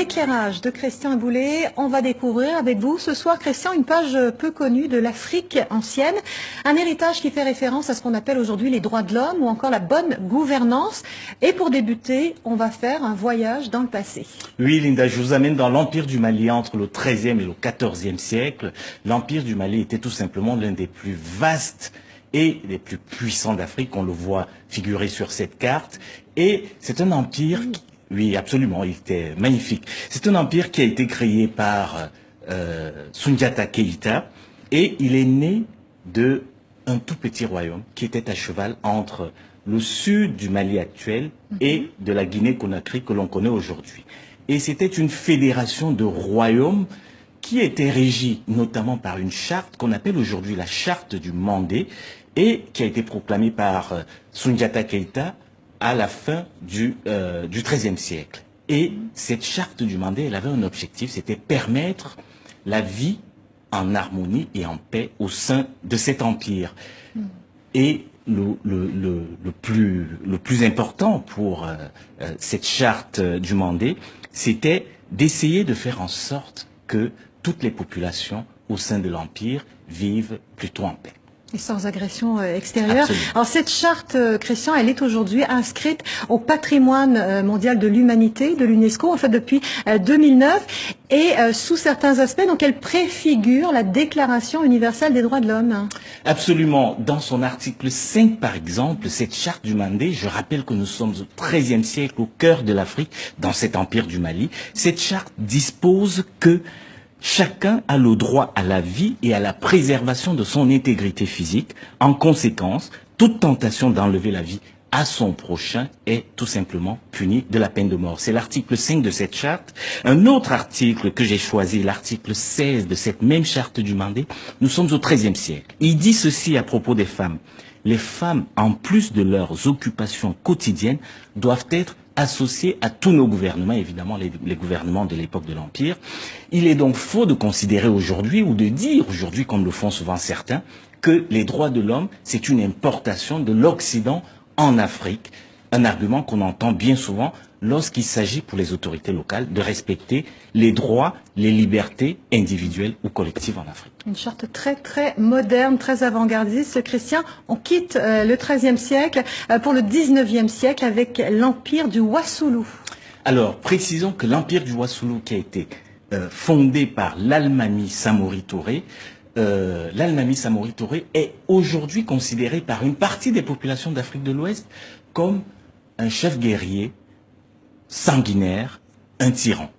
l'éclairage de Christian Boulet. On va découvrir avec vous ce soir, Christian, une page peu connue de l'Afrique ancienne. Un héritage qui fait référence à ce qu'on appelle aujourd'hui les droits de l'homme ou encore la bonne gouvernance. Et pour débuter, on va faire un voyage dans le passé. Oui, Linda, je vous amène dans l'Empire du Mali entre le XIIIe et le XIVe siècle. L'Empire du Mali était tout simplement l'un des plus vastes et les plus puissants d'Afrique. On le voit figurer sur cette carte. Et c'est un empire... Oui, absolument, il était magnifique. C'est un empire qui a été créé par Soundiata Keïta et il est né de un tout petit royaume qui était à cheval entre le sud du Mali actuel et de la Guinée-Conakry que l'on connaît aujourd'hui. Et c'était une fédération de royaumes qui était régie notamment par une charte qu'on appelle aujourd'hui la charte du Mandé et qui a été proclamée par Soundiata Keïta à la fin du XIIIe siècle. Et cette charte du Mandé, elle avait un objectif, c'était permettre la vie en harmonie et en paix au sein de cet empire. Et le plus important pour cette charte du Mandé, c'était d'essayer de faire en sorte que toutes les populations au sein de l'empire vivent plutôt en paix. Et sans agression extérieure. Absolument. Alors cette charte, Christian, elle est aujourd'hui inscrite au patrimoine mondial de l'humanité, de l'UNESCO, en fait depuis 2009, et sous certains aspects, donc elle préfigure la Déclaration universelle des droits de l'homme. Absolument. Dans son article 5, par exemple, cette charte du Mandé, je rappelle que nous sommes au XIIIe siècle, au cœur de l'Afrique, dans cet empire du Mali, cette charte dispose que chacun a le droit à la vie et à la préservation de son intégrité physique. En conséquence, toute tentation d'enlever la vie à son prochain est tout simplement punie de la peine de mort. C'est l'article 5 de cette charte. Un autre article que j'ai choisi, l'article 16 de cette même charte du Mandé, nous sommes au XIIIe siècle. Il dit ceci à propos des femmes. Les femmes, en plus de leurs occupations quotidiennes, doivent être associés à tous nos gouvernements, évidemment les gouvernements de l'époque de l'Empire. Il est donc faux de considérer aujourd'hui, ou de dire aujourd'hui, comme le font souvent certains, que les droits de l'homme, c'est une importation de l'Occident en Afrique. Un argument qu'on entend bien souvent lorsqu'il s'agit pour les autorités locales de respecter les droits, les libertés individuelles ou collectives en Afrique. Une charte très très moderne, très avant-gardiste. Christian, on quitte le XIIIe siècle pour le XIXe siècle avec l'empire du Wassoulou. Alors, précisons que l'empire du Wassoulou qui a été fondé par l'Almami Samori Touré, l'Almami Samori Touré est aujourd'hui considéré par une partie des populations d'Afrique de l'Ouest comme un chef guerrier sanguinaire, un tyran.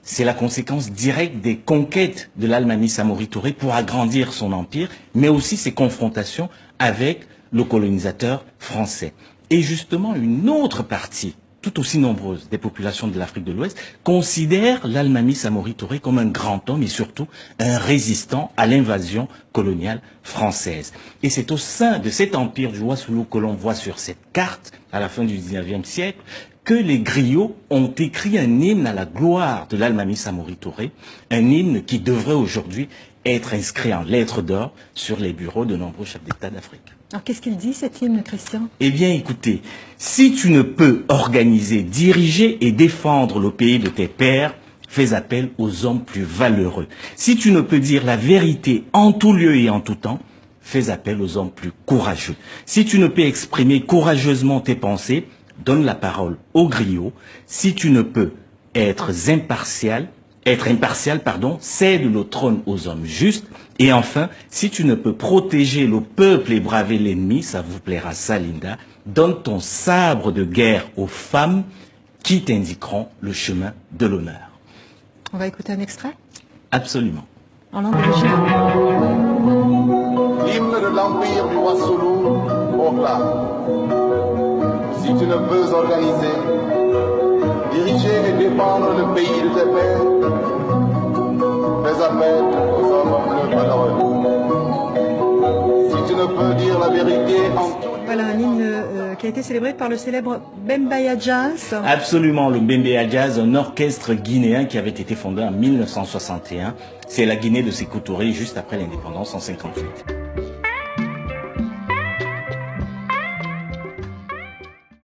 C'est la conséquence directe des conquêtes de l'Almami Samori Touré pour agrandir son empire, mais aussi ses confrontations avec le colonisateur français. Et justement, une autre partie, tout aussi nombreuse, des populations de l'Afrique de l'Ouest, considère l'Almami Samori Touré comme un grand homme et surtout un résistant à l'invasion coloniale française. Et c'est au sein de cet empire du Wassoulou que l'on voit sur cette carte, à la fin du XIXe siècle, que les griots ont écrit un hymne à la gloire de l'Almami Samori Touré, un hymne qui devrait aujourd'hui être inscrit en lettres d'or sur les bureaux de nombreux chefs d'État d'Afrique. Alors qu'est-ce qu'il dit cet hymne, Christian? Eh bien écoutez, si tu ne peux organiser, diriger et défendre le pays de tes pères, fais appel aux hommes plus valeureux. Si tu ne peux dire la vérité en tout lieu et en tout temps, fais appel aux hommes plus courageux. Si tu ne peux exprimer courageusement tes pensées, donne la parole aux griots. Si tu ne peux être impartial, cède le trône aux hommes justes. Et enfin, si tu ne peux protéger le peuple et braver l'ennemi, ça vous plaira ça, Linda, donne ton sabre de guerre aux femmes qui t'indiqueront le chemin de l'honneur. On va écouter un extrait? Absolument. En langue originale. L'hymne de l'empire du Wassoulou proclame: si tu ne peux organiser, diriger et défendre le pays de tes pères, fais appel aux hommes plus valeureux. Si tu ne peux dire la vérité en tout. Voilà un hymne qui a été célébré par le célèbre Bembeya Jazz. Absolument, le Bembeya Jazz, un orchestre guinéen qui avait été fondé en 1961. C'est la Guinée de Sékou Touré juste après l'indépendance en 58.